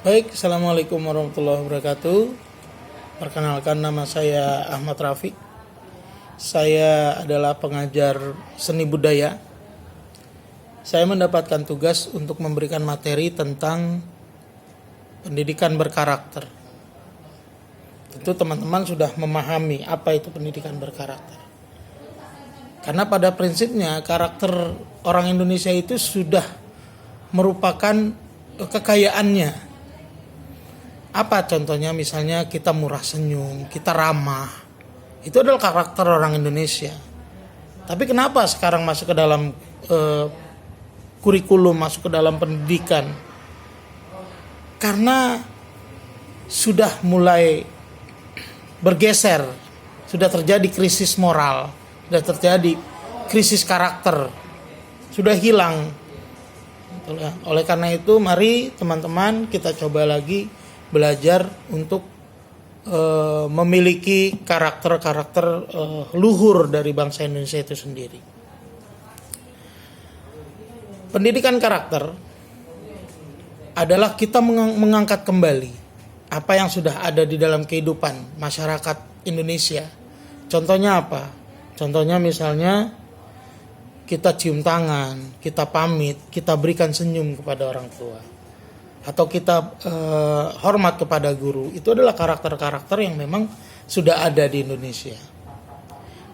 Baik, Assalamualaikum warahmatullahi wabarakatuh. Perkenalkan, nama saya Ahmad Rafiq. Saya adalah pengajar seni budaya. Saya mendapatkan tugas untuk memberikan materi tentang pendidikan berkarakter. Tentu teman-teman sudah memahami apa itu pendidikan berkarakter. Karena pada prinsipnya karakter orang Indonesia itu sudah merupakan kekayaannya. Apa contohnya? Misalnya kita murah senyum, kita ramah. Itu adalah karakter orang Indonesia. Tapi kenapa sekarang masuk ke dalam kurikulum, masuk ke dalam pendidikan? Karena sudah mulai bergeser, sudah terjadi krisis moral, sudah terjadi krisis karakter, sudah hilang. Oleh karena itu, mari teman-teman kita coba lagi belajar untuk memiliki karakter-karakter luhur dari bangsa Indonesia itu sendiri. Pendidikan karakter adalah kita mengangkat kembali apa yang sudah ada di dalam kehidupan masyarakat Indonesia. Contohnya apa? Contohnya misalnya kita cium tangan, kita pamit, kita berikan senyum kepada orang tua, atau kita hormat kepada guru. Itu adalah karakter-karakter yang memang sudah ada di Indonesia.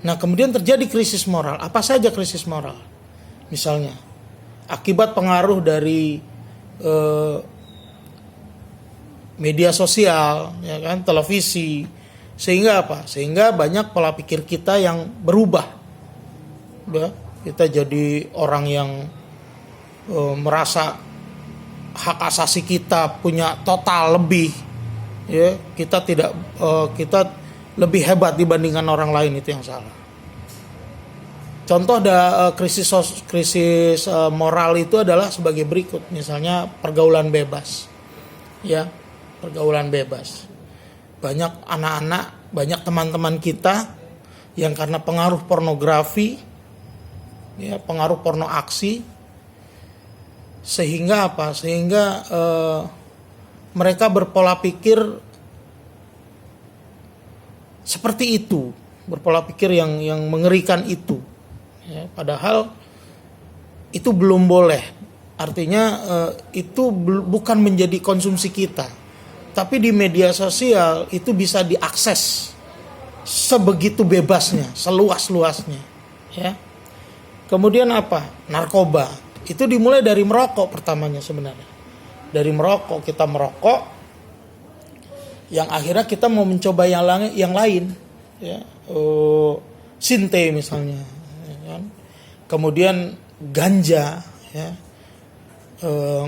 Nah, kemudian terjadi krisis moral. Apa saja krisis moral? Misalnya akibat pengaruh dari media sosial, ya kan, televisi, sehingga apa? Sehingga banyak pola pikir kita yang berubah. Ya, kita jadi orang yang merasa hak asasi kita punya total lebih, ya, kita lebih hebat dibandingkan orang lain. Itu yang salah. Contoh krisis moral itu adalah sebagai berikut. Misalnya pergaulan bebas, ya, pergaulan bebas. Banyak anak-anak, banyak teman-teman kita yang karena pengaruh pornografi, ya, pengaruh porno aksi, sehingga apa? Sehingga mereka berpola pikir seperti itu, berpola pikir yang mengerikan itu. Ya, padahal itu belum boleh. Artinya itu bukan menjadi konsumsi kita, tapi di media sosial itu bisa diakses sebegitu bebasnya, seluas-luasnya. Ya. Kemudian apa? Narkoba. Itu dimulai dari merokok pertamanya sebenarnya. Dari merokok, kita merokok, yang akhirnya kita mau mencoba yang lain, ya. Sinte misalnya, ya kan? Kemudian ganja, ya.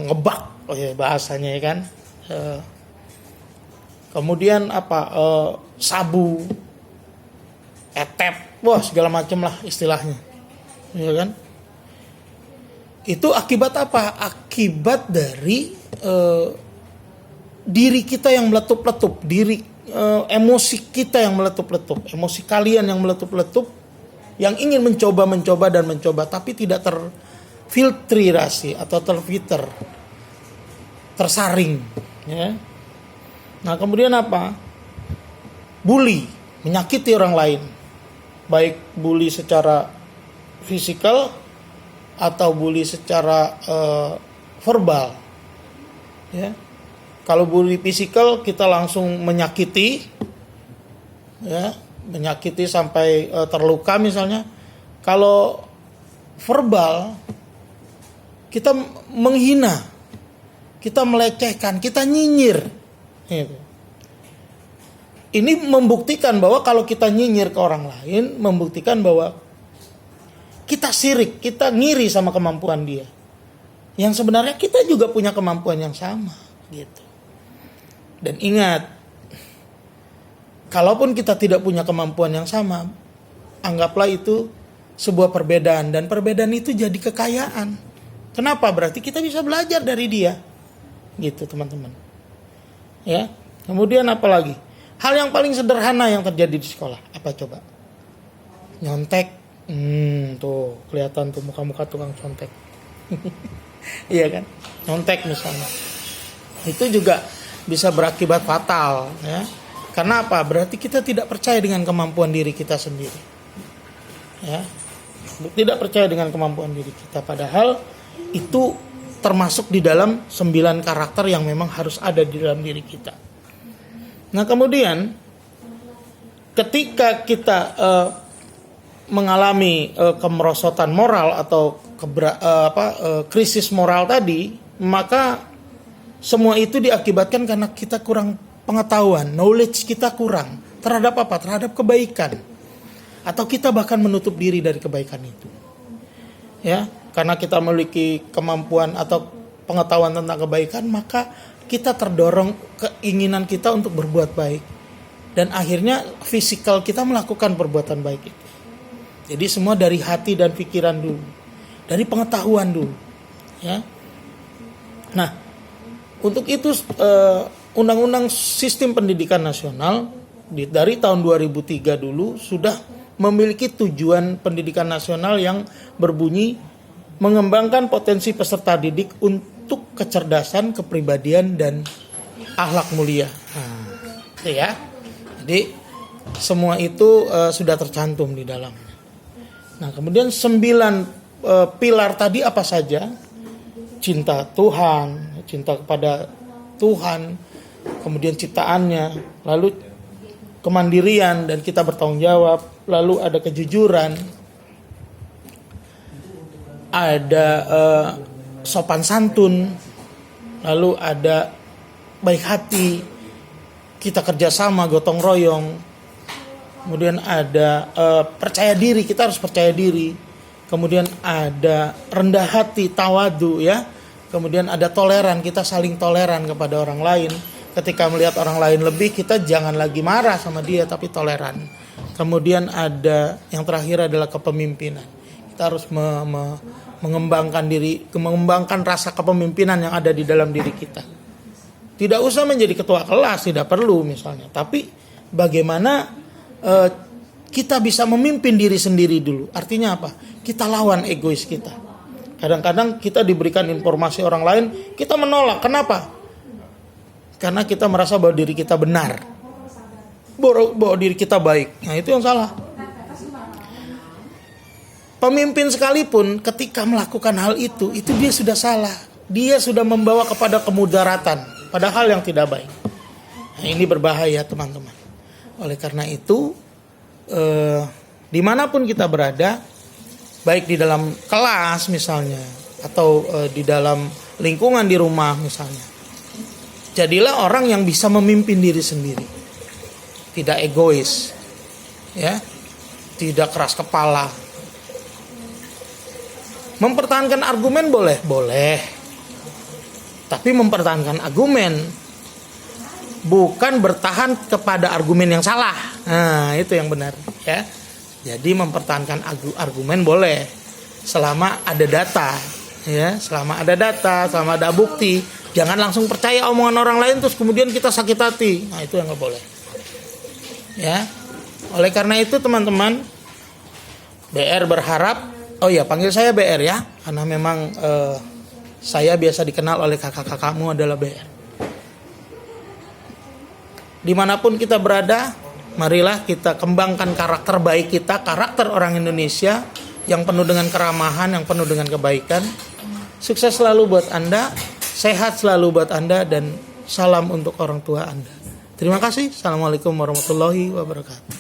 Ngebak, ya, bahasanya, ya kan. Kemudian apa? Sabu, etep, wah segala macam lah istilahnya, ya kan. Itu akibat apa? Akibat dari diri kita yang meletup-letup, emosi kita yang meletup-letup, emosi kalian yang meletup-letup, yang ingin mencoba, tapi tidak terfiltrasi atau terfilter, tersaring. Ya. Nah, kemudian apa? Bully, menyakiti orang lain, baik bully secara fisikal atau bully secara verbal, ya. Kalau bully fisikal kita langsung menyakiti, ya, menyakiti sampai terluka misalnya. Kalau verbal kita menghina, kita melecehkan, kita nyinyir. Gitu. Ini membuktikan bahwa kalau kita nyinyir ke orang lain, membuktikan bahwa kita sirik, kita ngiri sama kemampuan dia. Yang sebenarnya kita juga punya kemampuan yang sama, gitu. Dan ingat, kalaupun kita tidak punya kemampuan yang sama, anggaplah itu sebuah perbedaan, dan perbedaan itu jadi kekayaan. Kenapa? Berarti kita bisa belajar dari dia, gitu teman-teman. Ya, kemudian apa lagi? Hal yang paling sederhana yang terjadi di sekolah, apa coba? Nyontek. Tuh kelihatan tuh muka-muka tukang contek. Iya kan? Nyontek misalnya. itu juga bisa berakibat fatal, ya. Karena apa? Berarti kita tidak percaya dengan kemampuan diri kita sendiri, ya. Tidak percaya dengan kemampuan diri kita, padahal itu termasuk di dalam 9 karakter yang memang harus ada di dalam diri kita. Nah, kemudian ketika kita mengalami kemerosotan moral atau krisis moral tadi, maka semua itu diakibatkan karena kita kurang pengetahuan, knowledge kita kurang terhadap apa? Terhadap kebaikan. Atau kita bahkan menutup diri dari kebaikan itu. Ya, karena kita memiliki kemampuan atau pengetahuan tentang kebaikan, maka kita terdorong keinginan kita untuk berbuat baik. Dan akhirnya fisikal kita melakukan perbuatan baik itu. Jadi semua dari hati dan pikiran dulu. Dari pengetahuan dulu. Ya. Nah, untuk itu Undang-Undang Sistem Pendidikan Nasional dari tahun 2003 dulu sudah memiliki tujuan pendidikan nasional yang berbunyi mengembangkan potensi peserta didik untuk kecerdasan, kepribadian, dan akhlak mulia. Itu ya. Jadi semua itu sudah tercantum di dalamnya. Nah, kemudian 9 pilar tadi apa saja? Cinta Tuhan, cinta kepada Tuhan, kemudian ciptaannya, lalu kemandirian dan kita bertanggung jawab, lalu ada kejujuran, ada sopan santun, lalu ada baik hati, kita kerjasama, gotong royong, kemudian ada percaya diri, kita harus percaya diri, kemudian ada rendah hati, tawadu, ya, kemudian ada toleran, kita saling toleran kepada orang lain. Ketika melihat orang lain lebih, kita jangan lagi marah sama dia, tapi toleran. Kemudian ada yang terakhir adalah kepemimpinan. Kita harus mengembangkan diri, mengembangkan rasa kepemimpinan yang ada di dalam diri kita. Tidak usah menjadi ketua kelas, tidak perlu misalnya. Tapi bagaimana kita bisa memimpin diri sendiri dulu. Artinya apa? Kita lawan egois kita. Kadang-kadang kita diberikan informasi orang lain, kita menolak. Kenapa? Karena kita merasa bahwa diri kita benar, bahwa diri kita baik. Nah, itu yang salah. Pemimpin sekalipun ketika melakukan hal itu dia sudah salah. Dia sudah membawa kepada kemudaratan, padahal yang tidak baik. Nah, ini berbahaya, teman-teman. Oleh karena itu, dimanapun kita berada, baik di dalam kelas misalnya, atau di dalam lingkungan di rumah misalnya, jadilah orang yang bisa memimpin diri sendiri. Tidak egois. Ya. Tidak keras kepala. Mempertahankan argumen boleh. Tapi mempertahankan argumen bukan bertahan kepada argumen yang salah. Nah, itu yang benar, ya. Jadi mempertahankan argumen boleh selama ada data, ya, selama ada bukti. Jangan langsung percaya omongan orang lain terus kemudian kita sakit hati. Nah, itu yang nggak boleh. Ya. Oleh karena itu teman-teman, BR berharap, panggil saya BR ya, karena memang saya biasa dikenal oleh kakak-kakakmu adalah BR. Dimanapun kita berada, marilah kita kembangkan karakter baik kita, karakter orang Indonesia yang penuh dengan keramahan, yang penuh dengan kebaikan. Sukses selalu buat Anda. Sehat selalu buat Anda dan salam untuk orang tua Anda. Terima kasih. Assalamualaikum warahmatullahi wabarakatuh.